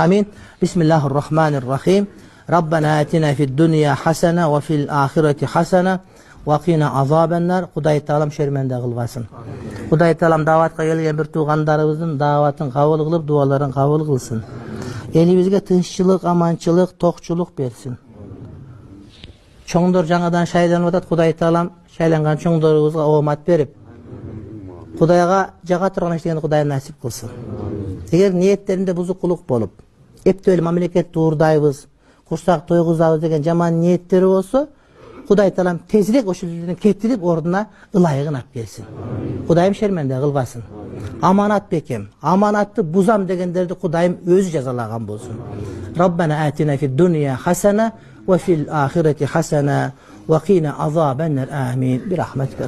Amin. Bismillahirrahmanirrahim. Rabbena atina fid dunya hasana ve fil ahireti hasana ve qina azabennar. Hudaý Taalam şermende kılgasın. Hudaý Taalam davatga gelgen bir tuğanlarыбыздын davatın kabul kılıp duaların kabul kılsın. Elibizge tınççılık, amançılık, tokçuluk bersin. Çoňdor jaňadan şaýlanıp atat. Hudaý Taalam şaýlangan çoňdorubuzga omat berip Hudaýga jaga turgan işlerini Hudaý nasip kılsın. Eger niyetlerinde buzukluk bolup, epteli mamleket tuğurdayбыз, kursak toyguzabыз degen jaman niyetleri bolsa, Hudaý Taalam tezirek o şerden ketirip orduna ılayıgyn ap gelsin. Hudaýym şermende kılgasın. Amanat bekem, amanatty buzam degenlerdi Hudaýym özü jazalagan bolsun. Rabbena atina fid dunya hasana ve fil ahireti hasana ve qina azabennar. Amin. Bir rahmetka.